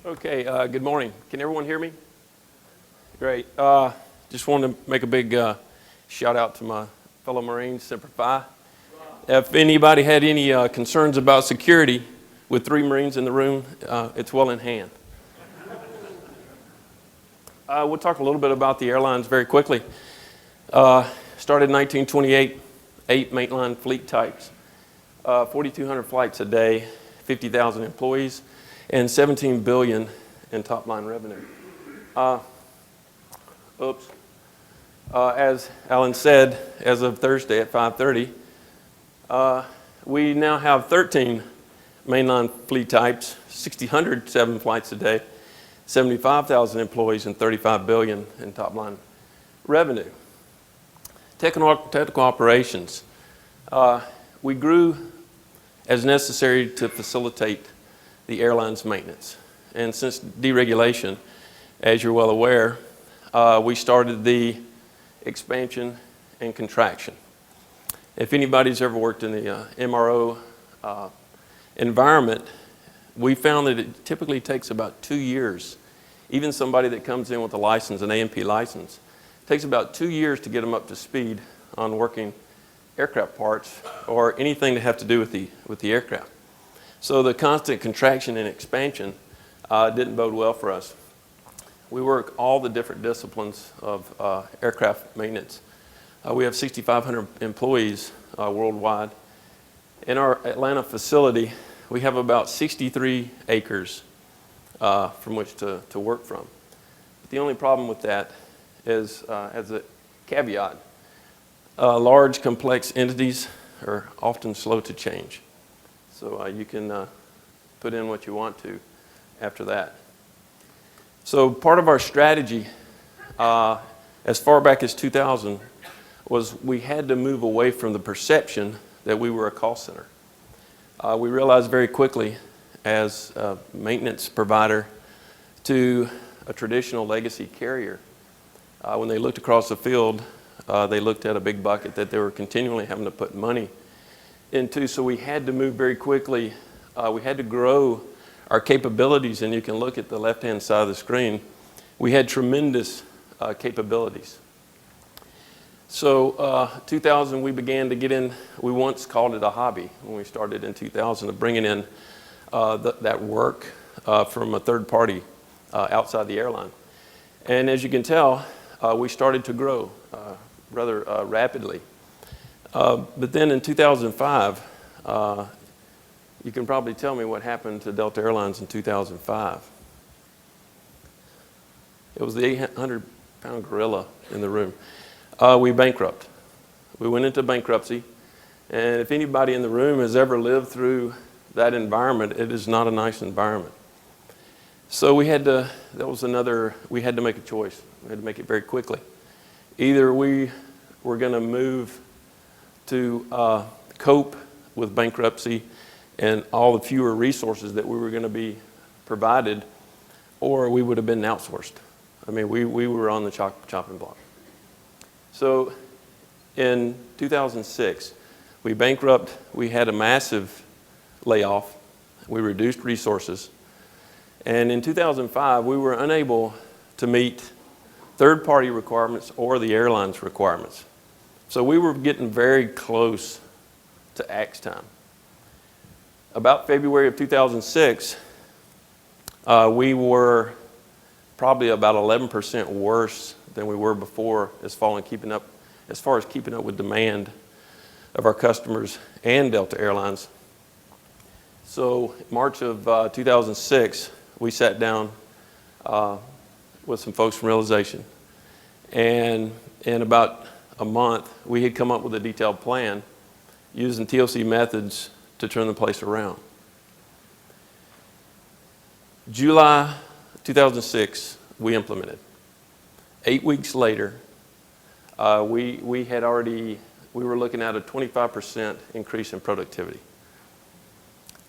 Okay, good morning. Can everyone hear me? Great. Just wanted to make a big shout out to my fellow Marines, Semper Fi. If anybody had any concerns about security with 3 Marines in the room, it's well in hand. We'll talk a little bit about the airlines very quickly. Started in 1928, 8 mainline fleet types, 4,200 flights a day, 50,000 employees, and $17 billion in top-line revenue. As Alan said, as of Thursday at 5:30, we now have 13 mainline fleet types, 6,007 flights a day, 75,000 employees, and $35 billion in top-line revenue. Technical operations. We grew as necessary to facilitate the airline's maintenance. And since deregulation, as you're well aware, we started the expansion and contraction. If anybody's ever worked in the MRO environment, we found that it typically takes about 2 years. Even somebody that comes in with a license, an A&P license, takes about 2 years to get them up to speed on working aircraft parts or anything that have to do with the aircraft. So the constant contraction and expansion didn't bode well for us. We work all the different disciplines of aircraft maintenance. We have 6,500 employees worldwide. In our Atlanta facility, we have about 63 acres from which to work from. But the only problem with that is, as a caveat, large complex entities are often slow to change. So you can put in what you want to after that. So part of our strategy, as far back as 2000, was we had to move away from the perception that we were a call center. We realized very quickly as a maintenance provider to a traditional legacy carrier, when they looked across the field, they looked at a big bucket that they were continually having to put money into, so we had to move very quickly. We had to grow our capabilities, and you can look at the left-hand side of the screen. We had tremendous capabilities. So 2000, we began to get in, we once called it a hobby when we started in 2000, of bringing in that work from a third party outside the airline. And as you can tell, we started to grow rather rapidly. But then in 2005, you can probably tell me what happened to Delta Airlines in 2005. It was the 800-pound gorilla in the room. We bankrupt. We went into bankruptcy. And if anybody in the room has ever lived through that environment, it is not a nice environment. So we had to make a choice. We had to make it very quickly. Either we were going to move to cope with bankruptcy and all the fewer resources that we were going to be provided, or we would have been outsourced. I mean, we were on the chopping block. So in 2006, we bankrupt. We had a massive layoff. We reduced resources. And in 2005, we were unable to meet third-party requirements or the airline's requirements. So we were getting very close to axe time. About February of 2006, we were probably about 11% worse than we were before as far as keeping up with demand of our customers and Delta Airlines. So March of 2006, we sat down with some folks from Realization. And in about a month, we had come up with a detailed plan using TOC methods to turn the place around. July 2006, we implemented. 8 weeks later, we were looking at a 25% increase in productivity.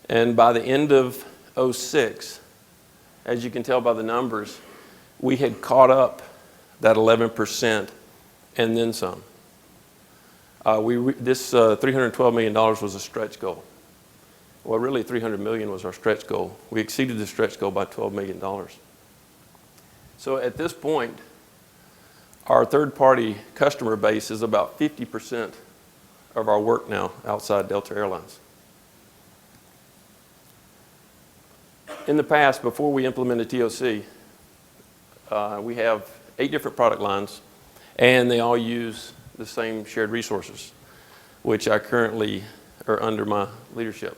And by the end of 2006, as you can tell by the numbers, we had caught up that 11% and then some. This $312 million was a stretch goal. Well, really, $300 million was our stretch goal. We exceeded the stretch goal by $12 million. So at this point, our third-party customer base is about 50% of our work now outside Delta Airlines. In the past, before we implemented TOC, we have 8 different product lines, and they all use the same shared resources, which I currently are under my leadership.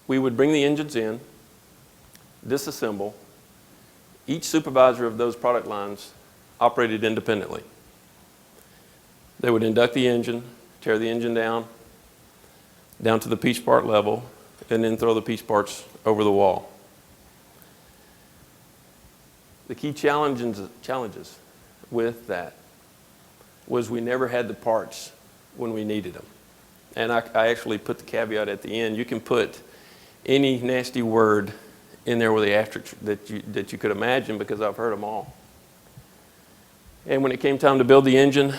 We would bring the engines in, disassemble. Each supervisor of those product lines operated independently. They would induct the engine, tear the engine down to the piece part level, and then throw the piece parts over the wall. The key challenges with that was we never had the parts when we needed them. And I actually put the caveat at the end. You can put any nasty word in there with the asterisk that you could imagine, because I've heard them all. And when it came time to build the engine,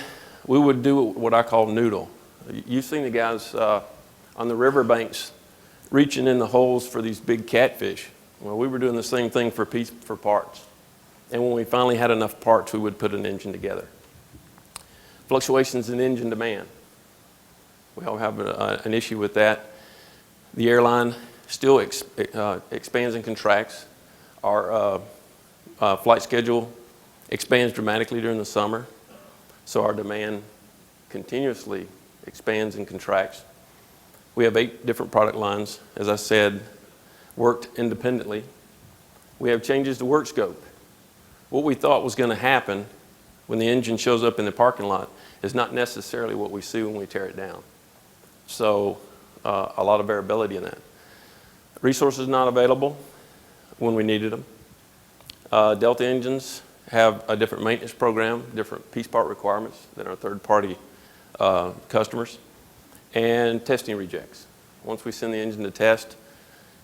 we would do what I call noodle. You've seen the guys on the riverbanks reaching in the holes for these big catfish. Well, we were doing the same thing for parts. And when we finally had enough parts, we would put an engine together. Fluctuations in engine demand. We all have an issue with that. The airline still expands and contracts. Our flight schedule expands dramatically during the summer, so our demand continuously expands and contracts. We have 8 different product lines, as I said, worked independently. We have changes to work scope. What we thought was going to happen when the engine shows up in the parking lot is not necessarily what we see when we tear it down. So a lot of variability in that. Resources not available when we needed them. Delta engines have a different maintenance program, different piece part requirements than our third-party customers, and testing rejects. Once we send the engine to test,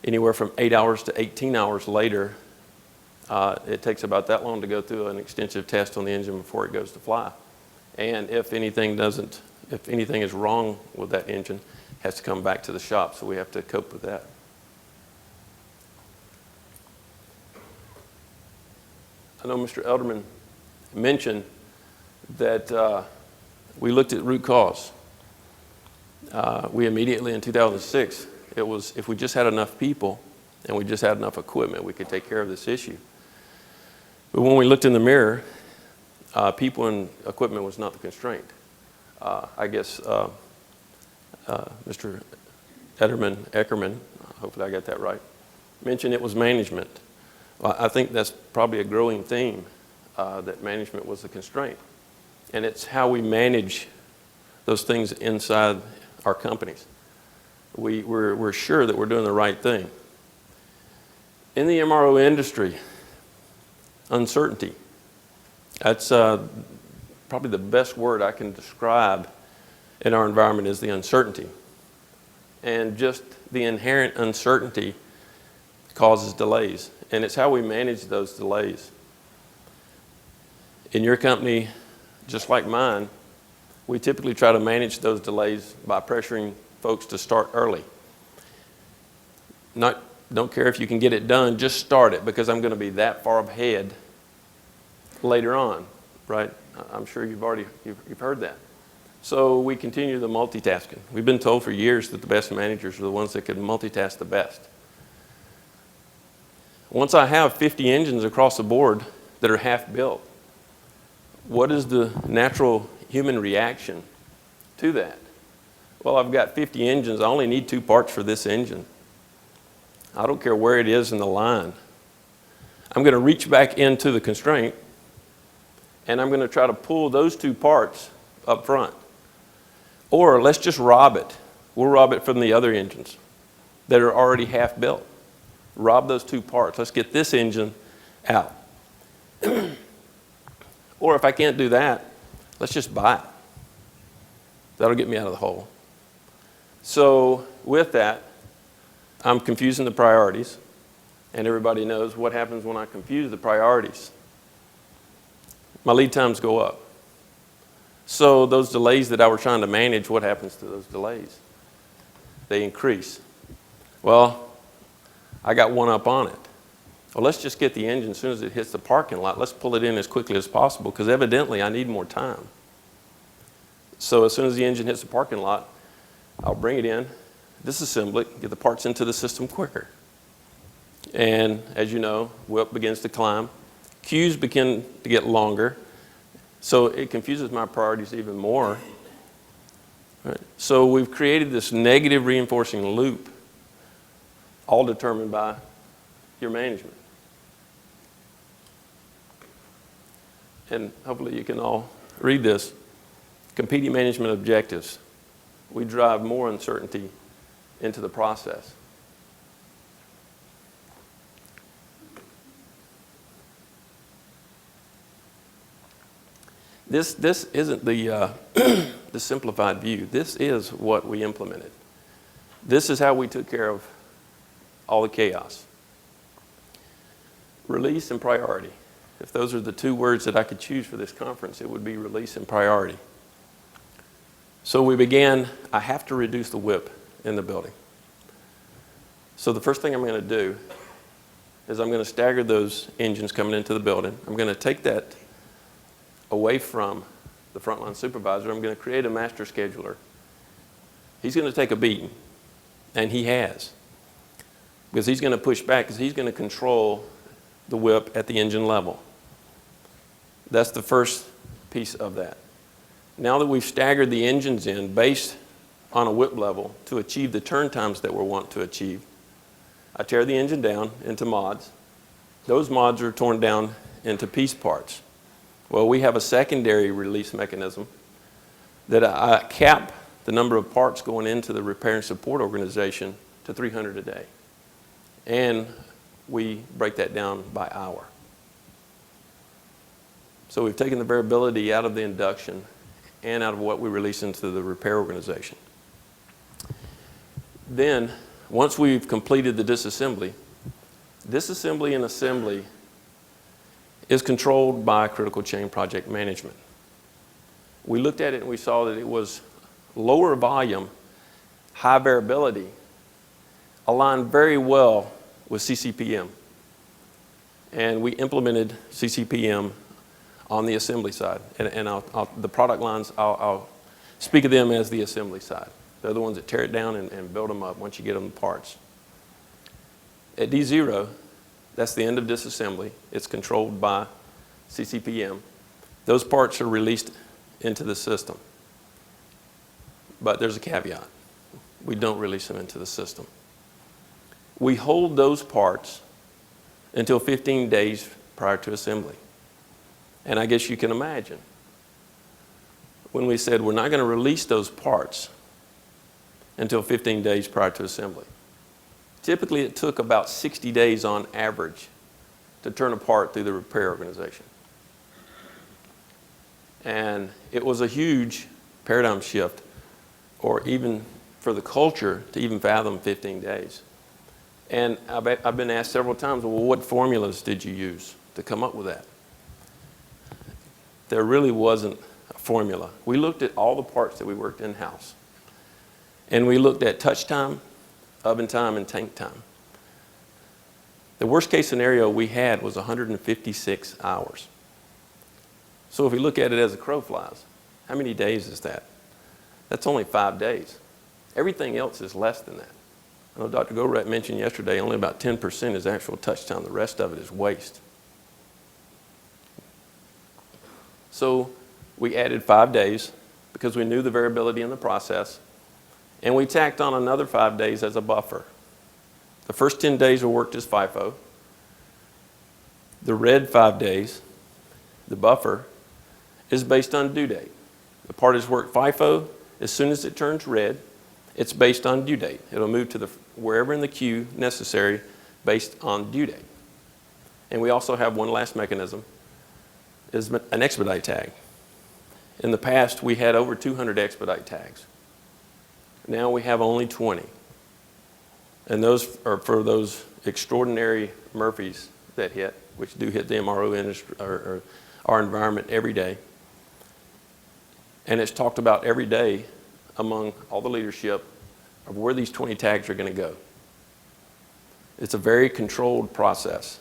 anywhere from 8 hours to 18 hours later, it takes about that long to go through an extensive test on the engine before it goes to fly. And if anything is wrong with that engine, it has to come back to the shop, so we have to cope with that. I know Mr. Elderman mentioned that we looked at root cause. We immediately, in 2006, it was if we just had enough people and we just had enough equipment, we could take care of this issue. But when we looked in the mirror, people and equipment was not the constraint. I guess Mr. Eckerman, hopefully I got that right, mentioned it was management. I think that's probably a growing theme, that management was the constraint. And it's how we manage those things inside our companies. We're sure that we're doing the right thing. In the MRO industry, uncertainty. That's probably the best word I can describe in our environment is the uncertainty. And just the inherent uncertainty causes delays. And it's how we manage those delays. In your company, just like mine, we typically try to manage those delays by pressuring folks to start early. Don't care if you can get it done, just start it, because I'm going to be that far ahead later on, right? I'm sure you've heard that. So we continue the multitasking. We've been told for years that the best managers are the ones that can multitask the best. Once I have 50 engines across the board that are half built, what is the natural human reaction to that? Well, I've got 50 engines. I only need 2 parts for this engine. I don't care where it is in the line. I'm going to reach back into the constraint, and I'm going to try to pull those 2 parts up front. Or let's just rob it. We'll rob it from the other engines that are already half built. Rob those 2 parts. Let's get this engine out. Or if I can't do that, let's just buy it. That'll get me out of the hole. So with that, I'm confusing the priorities, and everybody knows what happens when I confuse the priorities. My lead times go up. So those delays that I was trying to manage, what happens to those delays? they increase. Well, I got one up on it. Well, let's just get the engine as soon as it hits the parking lot. Let's pull it in as quickly as possible because evidently I need more time. So as soon as the engine hits the parking lot, I'll bring it in, disassemble it, get the parts into the system quicker. And as you know, WIP begins to climb. Queues begin to get longer. So it confuses my priorities even more. Right? So we've created this negative reinforcing loop, all determined by your management. And hopefully you can all read this. Competing management objectives. We drive more uncertainty into the process. This isn't the simplified view. This is what we implemented. This is how we took care of all the chaos. Release and priority. If those are the two words that I could choose for this conference, it would be release and priority. So we began, I have to reduce the WIP in the building. So the first thing I'm going to do is I'm going to stagger those engines coming into the building. I'm going to take that away from the frontline supervisor. I'm going to create a master scheduler. He's going to take a beating, and he has, because he's going to push back, because he's going to control the WIP at the engine level. That's the first piece of that. Now that we've staggered the engines in based on a WIP level to achieve the turn times that we want to achieve, I tear the engine down into mods. Those mods are torn down into piece parts. Well, we have a secondary release mechanism that I cap the number of parts going into the repair and support organization to 300 a day. And we break that down by hour. So we've taken the variability out of the induction and out of what we release into the repair organization. Then, once we've completed the disassembly and assembly is controlled by critical chain project management. We looked at it and we saw that it was lower volume, high variability, aligned very well with CCPM. And we implemented CCPM on the assembly side. And the product lines, I'll speak of them as the assembly side. They're the ones that tear it down and build them up once you get them the parts. At D0, that's the end of disassembly. It's controlled by CCPM. Those parts are released into the system. But there's a caveat. We don't release them into the system. We hold those parts until 15 days prior to assembly. And I guess you can imagine, when we said we're not going to release those parts until 15 days prior to assembly. Typically, it took about 60 days on average to turn a part through the repair organization. And it was a huge paradigm shift, or even for the culture to even fathom 15 days. And I've been asked several times, well, what formulas did you use to come up with that? There really wasn't a formula. We looked at all the parts that we worked in-house. And we looked at touch time, oven time, and tank time. The worst case scenario we had was 156 hours. So if we look at it as a crow flies, how many days is that? That's only 5 days. Everything else is less than that. I know Dr. Goret mentioned yesterday only about 10% is actual touch time. The rest of it is waste. So we added 5 days because we knew the variability in the process, and we tacked on another 5 days as a buffer. The first 10 days were worked as FIFO. The red 5 days, the buffer, is based on due date. The part is worked FIFO. As soon as it turns red, it's based on due date. It'll move to wherever in the queue necessary based on due date. And we also have one last mechanism, is an expedite tag. In the past, we had over 200 expedite tags. Now we have only 20. And those are for those extraordinary Murphys that hit, which do hit the MRO industry or our environment every day. And it's talked about every day among all the leadership of where these 20 tags are going to go. It's a very controlled process.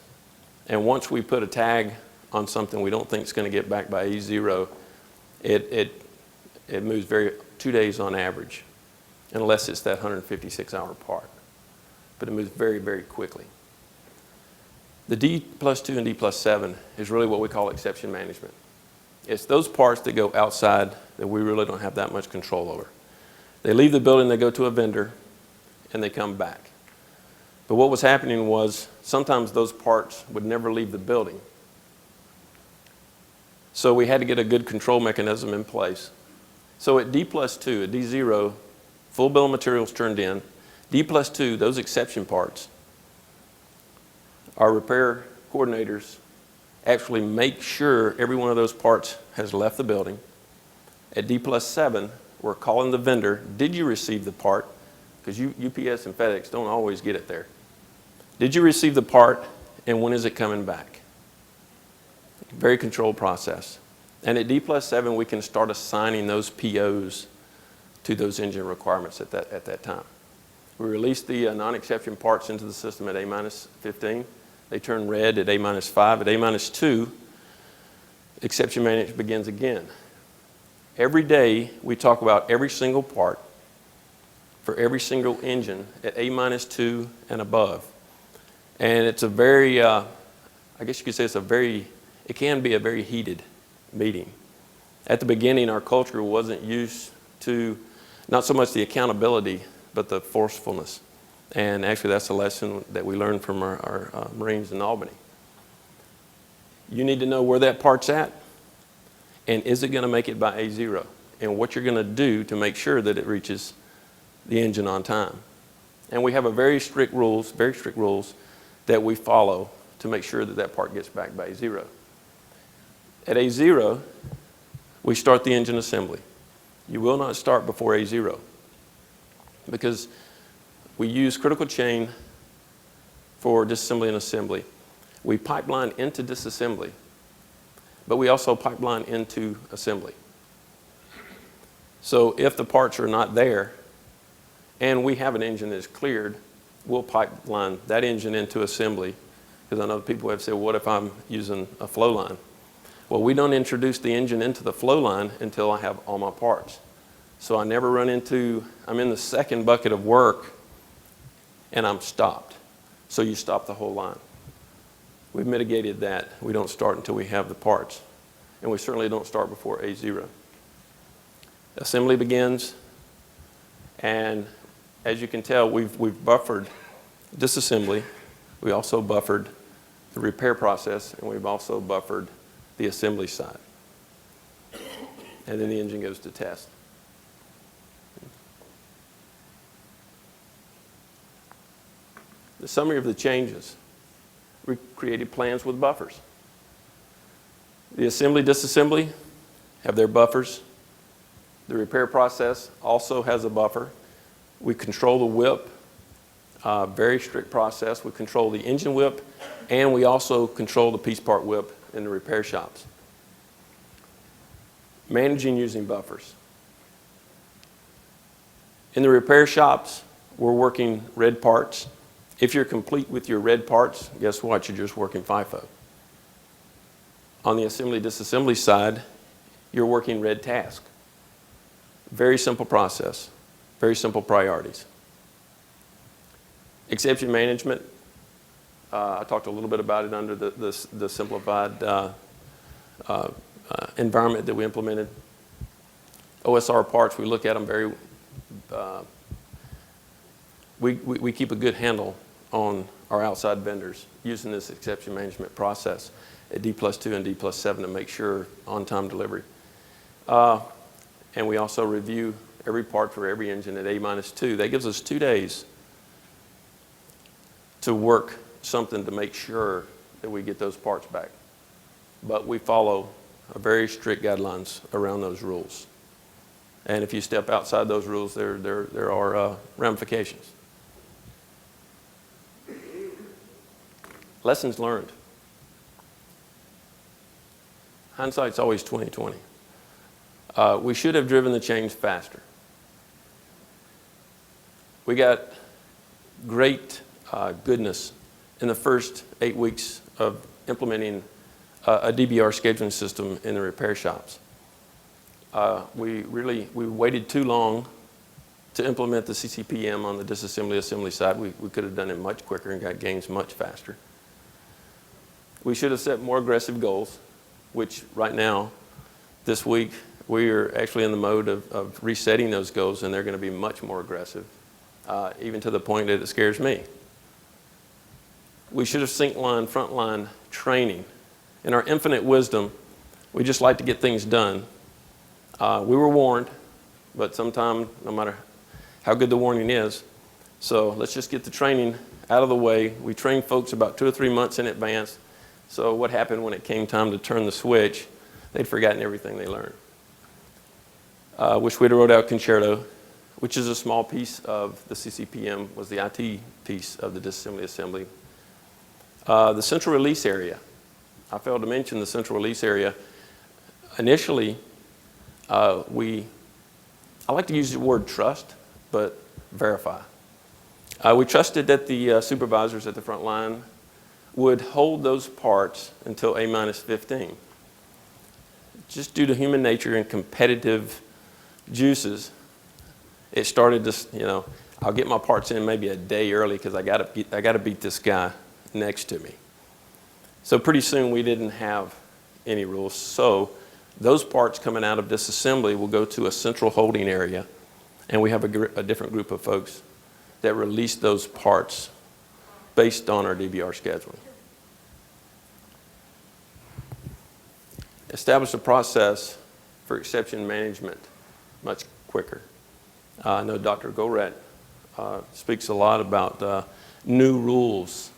And once we put a tag on something we don't think is going to get back by A0, it moves 2 days on average, unless it's that 156-hour part. But it moves very, very quickly. The D+2 and D+7 is really what we call exception management. It's those parts that go outside that we really don't have that much control over. They leave the building, they go to a vendor, and they come back. But what was happening was sometimes those parts would never leave the building. So we had to get a good control mechanism in place. So at D+2, at D0, full bill of materials turned in. D+2, those exception parts, our repair coordinators actually make sure every one of those parts has left the building. At D+7, we're calling the vendor, did you receive the part? Because UPS and FedEx don't always get it there. Did you receive the part, and when is it coming back? Very controlled process. And at D+7, we can start assigning those POs to those engine requirements at that time. We release the non-exception parts into the system at A-15. They turn red at A-5. At A-2, exception management begins again. Every day, we talk about every single part for every single engine at A-2 and above. And it's a very, I guess you could say it can be a very heated meeting. At the beginning, our culture wasn't used to not so much the accountability, but the forcefulness. And actually, that's a lesson that we learned from our Marines in Albany. You need to know where that part's at, and is it going to make it by A0, and what you're going to do to make sure that it reaches the engine on time. And we have a very strict rules that we follow to make sure that that part gets back by A0. At A0, we start the engine assembly. You will not start before A0 because we use critical chain for disassembly and assembly. We pipeline into disassembly, but we also pipeline into assembly. So if the parts are not there and we have an engine that's cleared, we'll pipeline that engine into assembly, because I know people have said, what if I'm using a flow line? Well, we don't introduce the engine into the flow line until I have all my parts. So I never run into, I'm in the second bucket of work and I'm stopped. So you stop the whole line. We've mitigated that. We don't start until we have the parts. And we certainly don't start before A0. Assembly begins, and as you can tell, we've buffered disassembly. We also buffered the repair process, and we've also buffered the assembly side. And then the engine goes to test. The summary of the changes. We created plans with buffers. The assembly, disassembly have their buffers. The repair process also has a buffer. We control the whip, very strict process. We control the engine whip, and we also control the piece part whip in the repair shops. Managing using buffers. In the repair shops, we're working red parts. If you're complete with your red parts, guess what? You're just working FIFO. On the assembly disassembly side, you're working red task. Very simple process, very simple priorities. Exception management, I talked a little bit about it under the simplified environment that we implemented. OSR parts, we look at them very, we keep a good handle on our outside vendors using this exception management process at D+2 and D+7 to make sure on-time delivery. And we also review every part for every engine at A-2. That gives us 2 days to work something to make sure that we get those parts back. But we follow a very strict guidelines around those rules. And if you step outside those rules, there are ramifications. Lessons learned. Hindsight's always 20/20. We should have driven the change faster. We got great goodness in the first 8 weeks of implementing a DBR scheduling system in the repair shops. We waited too long to implement the CCPM on the disassembly side. We could have done it much quicker and got gains much faster. We should have set more aggressive goals, which right now, this week, we are actually in the mode of resetting those goals, and they're going to be much more aggressive, even to the point that it scares me. We should have sync line, frontline training. In our infinite wisdom, we just like to get things done. We were warned, but sometimes, no matter how good the warning is, so let's just get the training out of the way. We trained folks about 2 or 3 months in advance. So what happened when it came time to turn the switch, they'd forgotten everything they learned. Wish we'd wrote out Concerto, which is a small piece of the CCPM, was the IT piece of the disassembly assembly. The central release area. I failed to mention the central release area. Initially, I like to use the word trust, but verify. We trusted that the supervisors at the front line would hold those parts until A-15. Just due to human nature and competitive juices, it started to, I'll get my parts in maybe a day early because I got to beat this guy next to me. So pretty soon we didn't have any rules. So those parts coming out of disassembly will go to a central holding area, and we have a different group of folks that release those parts based on our DBR scheduling. Establish a process for exception management much quicker. I know Dr. Gorat speaks a lot about new rules.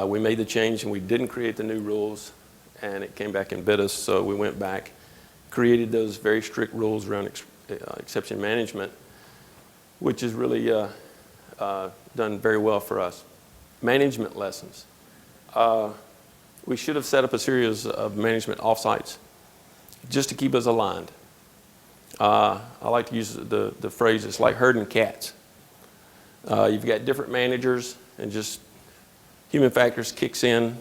We made the change and we didn't create the new rules, and it came back and bit us, so we went back, created those very strict rules around exception management, which is really done very well for us. Management lessons. We should have set up a series of management offsites just to keep us aligned. I like to use the phrase, it's like herding cats. You've got different managers, and just human factors kicks in,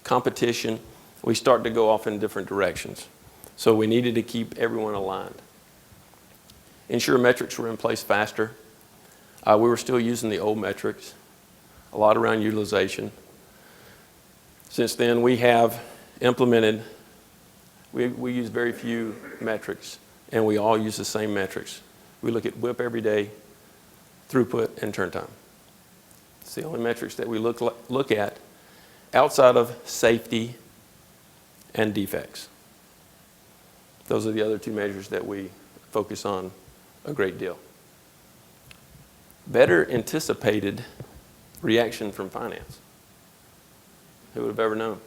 competition. We start to go off in different directions. So we needed to keep everyone aligned. Ensure metrics were in place faster. We were still using the old metrics, a lot around utilization. Since then, we have implemented, we use very few metrics, and we all use the same metrics. We look at WIP every day, throughput, and turn time. It's the only metrics that we look at outside of safety and defects. Those are the other two measures that we focus on a great deal. Better anticipated reaction from finance. Who would have ever known?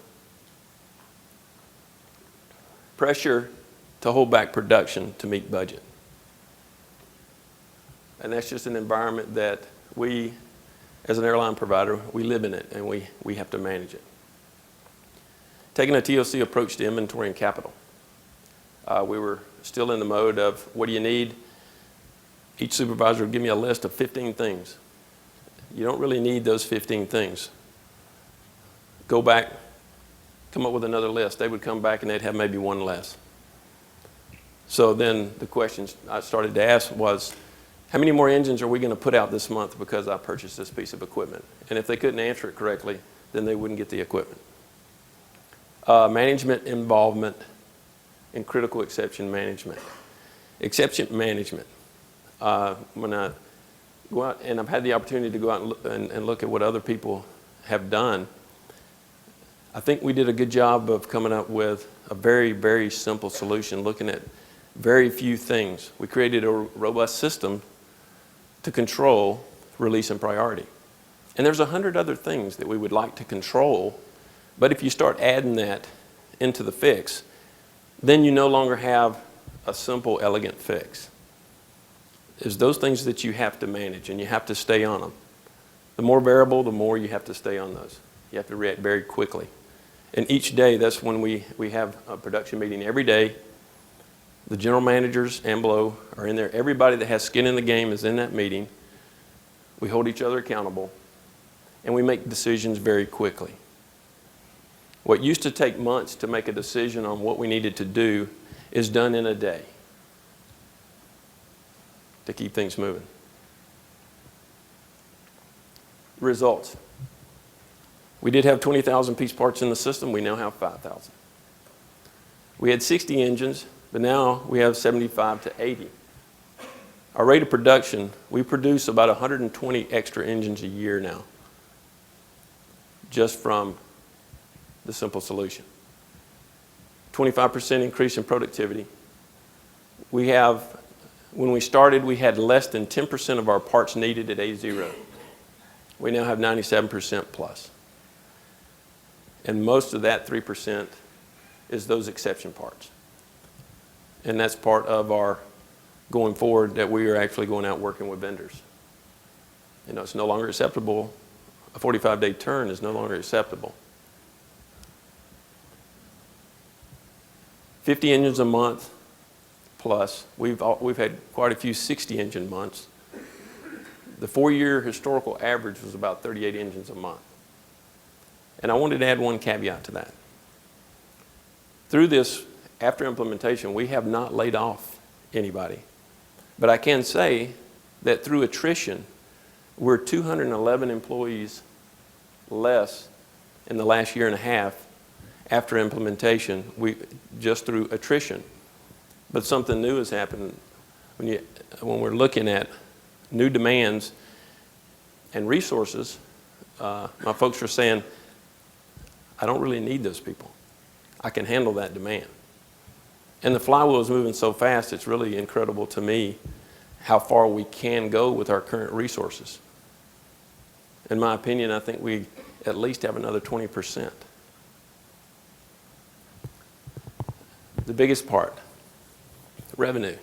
Pressure to hold back production to meet budget. And that's just an environment that we, as an airline provider, we live in it, and we have to manage it. Taking a TOC approach to inventory and capital. We were still in the mode of, what do you need? Each supervisor would give me a list of 15 things. You don't really need those 15 things. Go back, come up with another list. They would come back and they'd have maybe one less. So then the questions I started to ask was, how many more engines are we going to put out this month because I purchased this piece of equipment? And if they couldn't answer it correctly, then they wouldn't get the equipment. Management involvement in critical exception management. Exception management. When I go out, and I've had the opportunity to go out and look at what other people have done, I think we did a good job of coming up with a very, very simple solution, looking at very few things. We created a robust system to control release and priority. And there's 100 other things that we would like to control, but if you start adding that into the fix, then you no longer have a simple, elegant fix. It's those things that you have to manage, and you have to stay on them. The more variable, the more you have to stay on those. You have to react very quickly. And each day, that's when we have a production meeting every day. The general managers and below are in there. Everybody that has skin in the game is in that meeting. we hold each other accountable, and we make decisions very quickly. What used to take months to make a decision on what we needed to do is done in a day to keep things moving. Results. We did have 20,000 piece parts in the system. We now have 5,000. We had 60 engines, but now we have 75 to 80. Our rate of production, we produce about 120 extra engines a year now, just from the simple solution. 25% increase in productivity. When we started, we had less than 10% of our parts needed at A0. We now have 97% plus. And most of that 3% is those exception parts. And that's part of our going forward, that we are actually going out working with vendors. You know, it's no longer acceptable. A 45-day turn is no longer acceptable. 50 engines a month plus. We've had quite a few 60-engine months. The 4-year historical average was about 38 engines a month. And I wanted to add one caveat to that. Through this, after implementation, we have not laid off anybody. But I can say that through attrition, we're 211 employees less in the last year and a half after implementation, just through attrition. But something new has happened when we're looking at new demands and resources. My folks are saying, I don't really need those people. I can handle that demand. And the flywheel is moving so fast, it's really incredible to me how far we can go with our current resources. In my opinion, I think we at least have another 20%. The biggest part, revenue.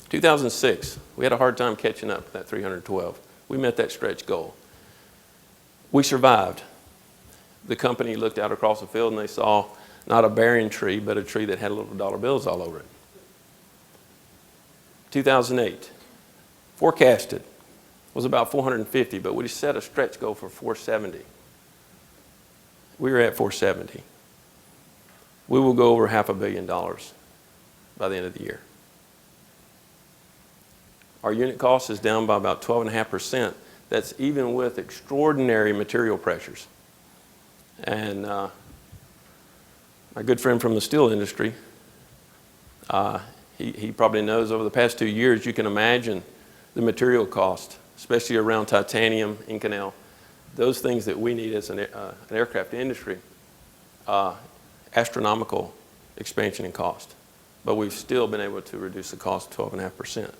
2006, we had a hard time catching up with that 312. We met that stretch goal. We survived. The company looked out across the field and they saw not a bearing tree, but a tree that had little dollar bills all over it. 2008, forecasted was about 450, but we set a stretch goal for 470. We were at 470. We will go over $500 million by the end of the year. Our unit cost is down by about 12.5%. That's even with extraordinary material pressures. And my good friend from the steel industry, he probably knows over the past 2 years, you can imagine the material cost, especially around titanium, Inconel, those things that we need as an aircraft industry, astronomical expansion in cost. But we've still been able to reduce the cost 12.5%.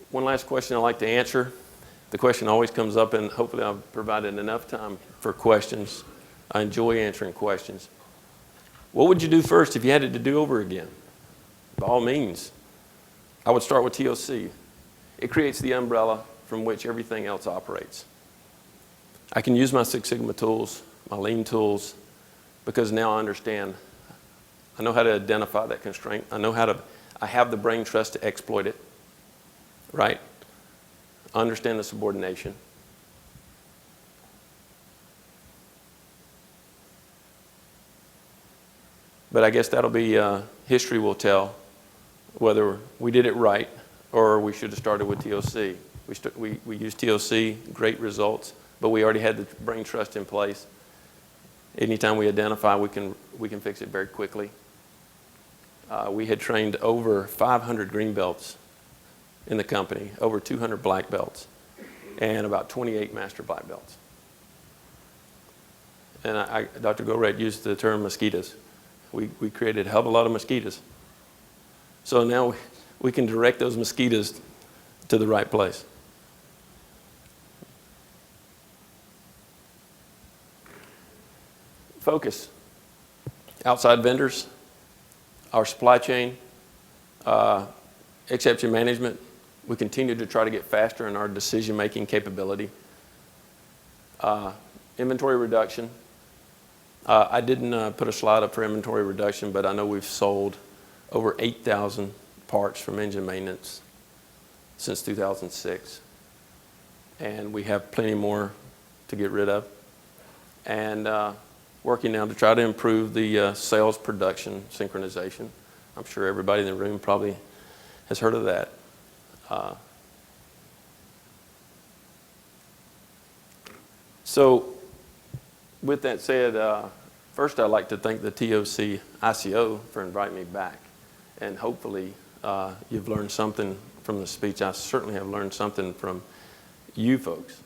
One last question I'd like to answer. The question always comes up, and hopefully I've provided enough time for questions. I enjoy answering questions. What would you do first if you had it to do over again? By all means, I would start with TOC. It creates the umbrella from which everything else operates. I can use my Six Sigma tools, my lean tools, because now I understand. I know how to identify that constraint. I have the brain trust to exploit it, right? I understand the subordination. But I guess that'll be, history will tell whether we did it right or we should have started with TOC. We used TOC, great results, but we already had the brain trust in place. Anytime we identify, we can fix it very quickly. We had trained over 500 green belts in the company, over 200 black belts, and about 28 master black belts. And Dr. Gorad used the term mosquitoes. We created a hell of a lot of mosquitoes. So now we can direct those mosquitoes to the right place. Focus. Outside vendors, our supply chain, exception management. We continue to try to get faster in our decision-making capability. Inventory reduction. I didn't put a slide up for inventory reduction, but I know we've sold over 8,000 parts from engine maintenance since 2006. And we have plenty more to get rid of. And working now to try to improve the sales production synchronization. I'm sure everybody in the room probably has heard of that. So with that said, first I'd like to thank the TOC ICO for inviting me back. And hopefully you've learned something from the speech. I certainly have learned something from you folks.